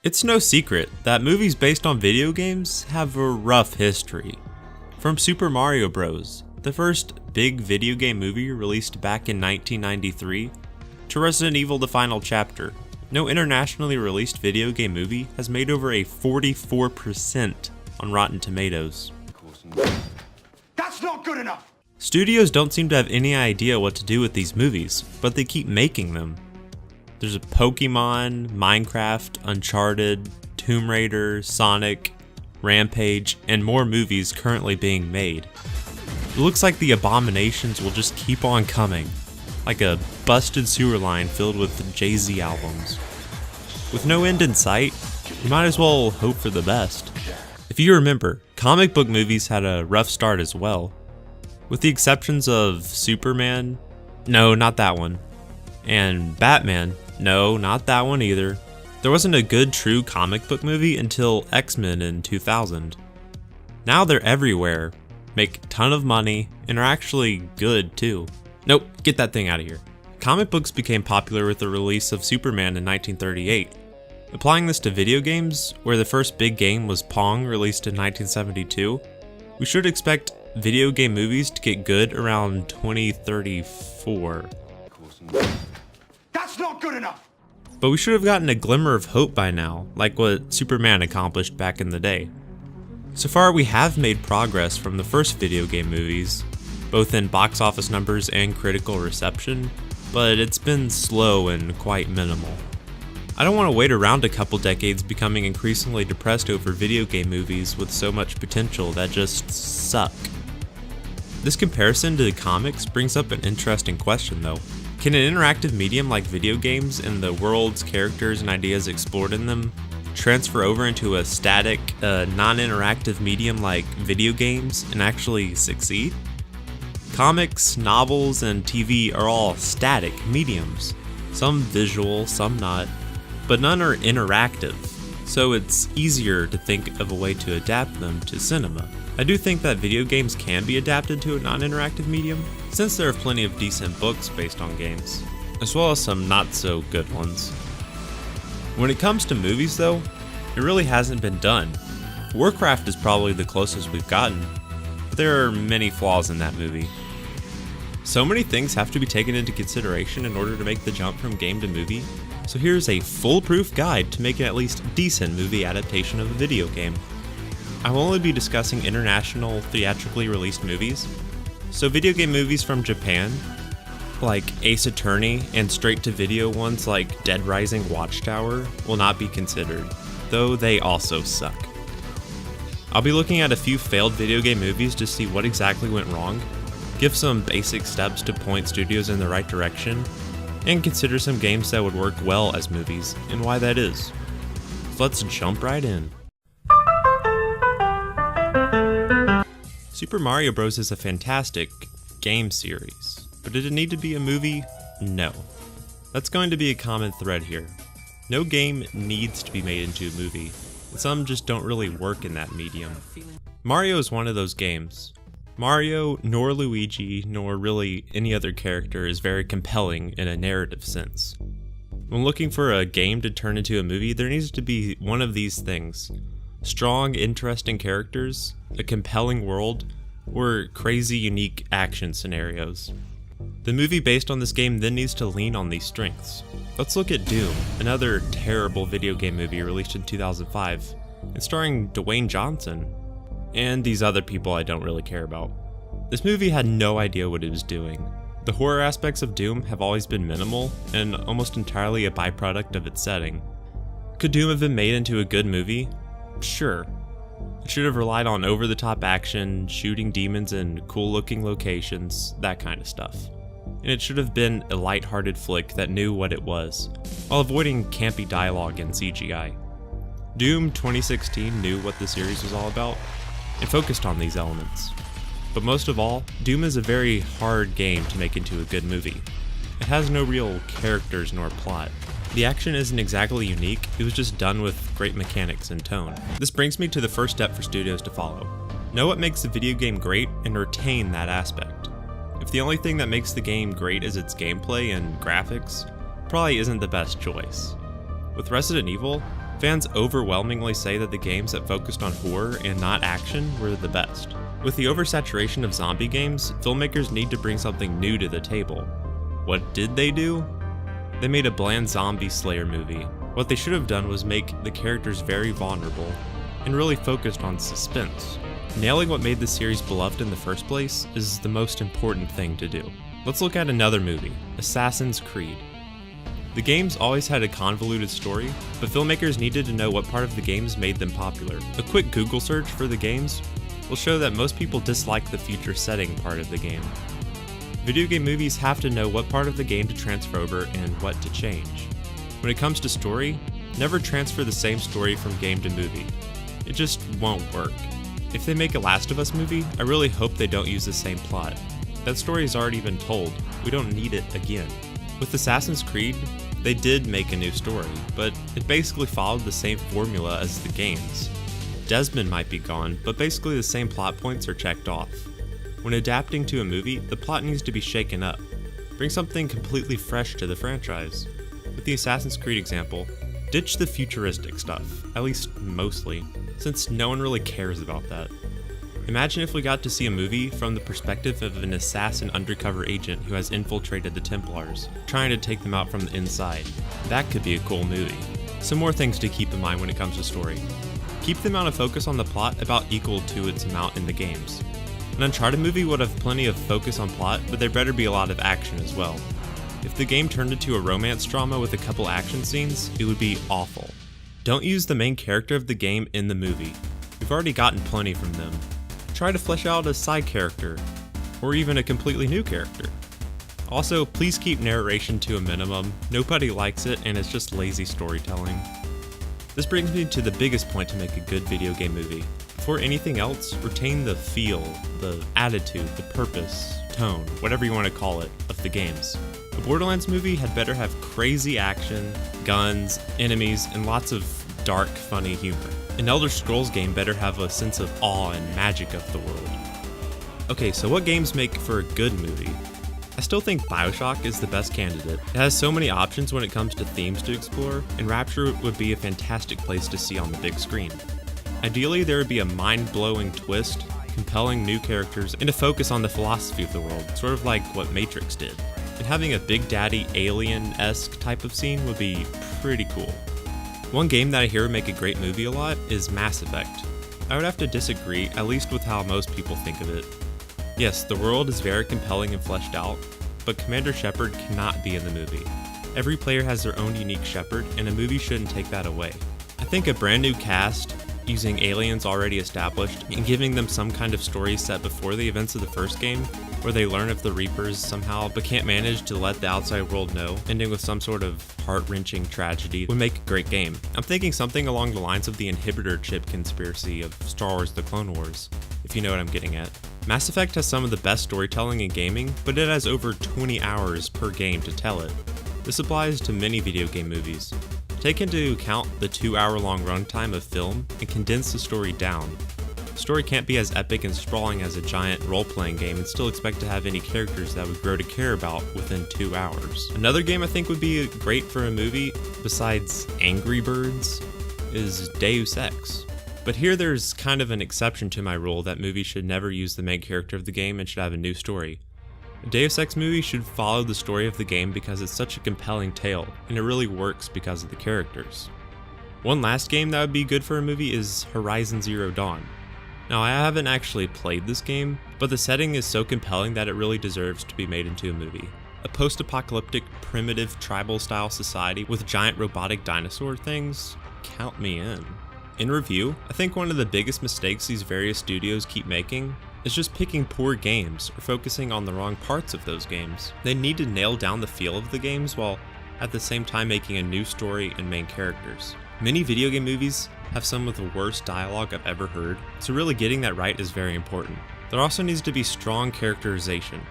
It's no secret that movies based on video games have a rough history. From Super Mario Bros., the first big video game movie released back in 1993, to Resident Evil: The Final Chapter, no internationally released video game movie has made over a 44% on Rotten Tomatoes. That's not good enough! Studios don't seem to have any idea what to do with these movies, but they keep making them. There's a Pokemon, Minecraft, Uncharted, Tomb Raider, Sonic, Rampage, and more movies currently being made. It looks like the abominations will just keep on coming, like a busted sewer line filled with Jay-Z albums. With no end in sight, you might as well hope for the best. If you remember, comic book movies had a rough start as well. With the exceptions of Superman, no, not that one, and Batman, no, not that one either. There wasn't a good true comic book movie until X-Men in 2000. Now they're everywhere, make a ton of money, and are actually good too. Nope, get that thing out of here. Comic books became popular with the release of Superman in 1938. Applying this to video games, where the first big game was Pong, released in 1972, we should expect video game movies to get good around 2034. That's not good enough! But we should have gotten a glimmer of hope by now, like what Superman accomplished back in the day. So far, we have made progress from the first video game movies, both in box office numbers and critical reception, but it's been slow and quite minimal. I don't want to wait around a couple decades becoming increasingly depressed over video game movies with so much potential that just suck. This comparison to the comics brings up an interesting question though. Can an interactive medium like video games and the worlds, characters, and ideas explored in them transfer over into a static, non-interactive medium like video games and actually succeed? Comics, novels, and TV are all static mediums. Some visual, some not, but none are interactive, so it's easier to think of a way to adapt them to cinema. I do think that video games can be adapted to a non-interactive medium, since there are plenty of decent books based on games, as well as some not so good ones. When it comes to movies though, it really hasn't been done. Warcraft is probably the closest we've gotten, but there are many flaws in that movie. So many things have to be taken into consideration in order to make the jump from game to movie, so here's a foolproof guide to make an at least decent movie adaptation of a video game. I will only be discussing international, theatrically released movies, so video game movies from Japan, like Ace Attorney, and straight-to-video ones like Dead Rising Watchtower will not be considered, though they also suck. I'll be looking at a few failed video game movies to see what exactly went wrong, give some basic steps to point studios in the right direction, and consider some games that would work well as movies, and why that is. So let's jump right in. Super Mario Bros. Is a fantastic game series, but did it need to be a movie? No. That's going to be a common thread here. No game needs to be made into a movie, and some just don't really work in that medium. Mario is one of those games. Mario, nor Luigi, nor really any other character is very compelling in a narrative sense. When looking for a game to turn into a movie, there needs to be one of these things. Strong, interesting characters, a compelling world, or crazy, unique action scenarios. The movie based on this game then needs to lean on these strengths. Let's look at Doom, another terrible video game movie released in 2005, and starring Dwayne Johnson, and these other people I don't really care about. This movie had no idea what it was doing. The horror aspects of Doom have always been minimal, and almost entirely a byproduct of its setting. Could Doom have been made into a good movie? Sure. It should have relied on over-the-top action, shooting demons in cool-looking locations, that kind of stuff. And it should have been a light-hearted flick that knew what it was, while avoiding campy dialogue and CGI. Doom 2016 knew what the series was all about, and focused on these elements. But most of all, Doom is a very hard game to make into a good movie. It has no real characters nor plot. The action isn't exactly unique, it was just done with great mechanics and tone. This brings me to the first step for studios to follow. Know what makes a video game great and retain that aspect. If the only thing that makes the game great is its gameplay and graphics, probably isn't the best choice. With Resident Evil, Fans overwhelmingly say that the games that focused on horror and not action were the best. With the oversaturation of zombie games, filmmakers need to bring something new to the table. What did they do? They made a bland zombie slayer movie. What they should have done was make the characters very vulnerable and really focused on suspense. Nailing what made the series beloved in the first place is the most important thing to do. Let's look at another movie, Assassin's Creed. The games always had a convoluted story, but filmmakers needed to know what part of the games made them popular. A quick Google search for the games will show that most people dislike the future setting part of the game. Video game movies have to know what part of the game to transfer over and what to change. When it comes to story, never transfer the same story from game to movie. It just won't work. If they make a Last of Us movie, I really hope they don't use the same plot. That story has already been told, we don't need it again. With Assassin's Creed, they did make a new story, but it basically followed the same formula as the games. Desmond might be gone, but basically the same plot points are checked off. When adapting to a movie, the plot needs to be shaken up. Bring something completely fresh to the franchise. With the Assassin's Creed example, ditch the futuristic stuff, at least mostly, since no one really cares about that. Imagine if we got to see a movie from the perspective of an assassin undercover agent who has infiltrated the Templars, trying to take them out from the inside. That could be a cool movie. Some more things to keep in mind when it comes to story. Keep the amount of focus on the plot about equal to its amount in the games. An Uncharted movie would have plenty of focus on plot, but there better be a lot of action as well. If the game turned into a romance drama with a couple action scenes, it would be awful. Don't use the main character of the game in the movie. We've already gotten plenty from them. Try to flesh out a side character, or even a completely new character. Also, please keep narration to a minimum. Nobody likes it, and it's just lazy storytelling. This brings me to the biggest point to make a good video game movie. Before anything else, retain the feel, the attitude, the purpose, tone, whatever you want to call it, of the games. A Borderlands movie had better have crazy action, guns, enemies, and lots of dark, funny humor. An Elder Scrolls game better have a sense of awe and magic of the world. Okay, so what games make for a good movie? I still think BioShock is the best candidate. It has so many options when it comes to themes to explore, and Rapture would be a fantastic place to see on the big screen. Ideally, there would be a mind-blowing twist, compelling new characters, and a focus on the philosophy of the world, sort of like what Matrix did. And having a Big Daddy alien-esque type of scene would be pretty cool. One game that I hear would make a great movie a lot is Mass Effect. I would have to disagree, at least with how most people think of it. Yes, the world is very compelling and fleshed out, but Commander Shepard cannot be in the movie. Every player has their own unique Shepard, and a movie shouldn't take that away. I think a brand new cast, using aliens already established, and giving them some kind of story set before the events of the first game, where they learn of the Reapers somehow but can't manage to let the outside world know, ending with some sort of heart-wrenching tragedy, would make a great game. I'm thinking something along the lines of the inhibitor chip conspiracy of Star Wars: The Clone Wars, if you know what I'm getting at. Mass Effect has some of the best storytelling in gaming, but it has over 20 hours per game to tell it. This applies to many video game movies. Take into account the 2-hour-long runtime of film and condense the story down. The story can't be as epic and sprawling as a giant role-playing game and still expect to have any characters that would grow to care about within 2 hours. Another game I think would be great for a movie, besides Angry Birds, is Deus Ex. But here there's kind of an exception to my rule that movies should never use the main character of the game and should have a new story. A Deus Ex movie should follow the story of the game because it's such a compelling tale, and it really works because of the characters. One last game that would be good for a movie is Horizon Zero Dawn. Now, I haven't actually played this game, but the setting is so compelling that it really deserves to be made into a movie. A post-apocalyptic, primitive, tribal-style society with giant robotic dinosaur things? Count me in. In review, I think one of the biggest mistakes these various studios keep making is just picking poor games or focusing on the wrong parts of those games. They need to nail down the feel of the games while at the same time making a new story and main characters. Many video game movies have some of the worst dialogue I've ever heard, so really getting that right is very important. There also needs to be strong characterization.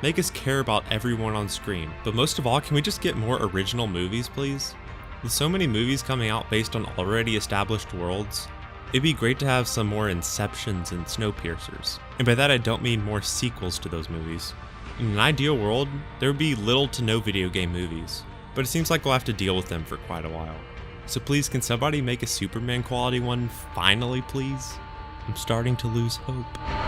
Make us care about everyone on screen, but most of all, can we just get more original movies, please? With so many movies coming out based on already established worlds, it'd be great to have some more Inceptions and Snowpiercers. And by that I don't mean more sequels to those movies. In an ideal world, there would be little to no video game movies, but it seems like we'll have to deal with them for quite a while. So please, can somebody make a Superman quality one finally, please? I'm starting to lose hope.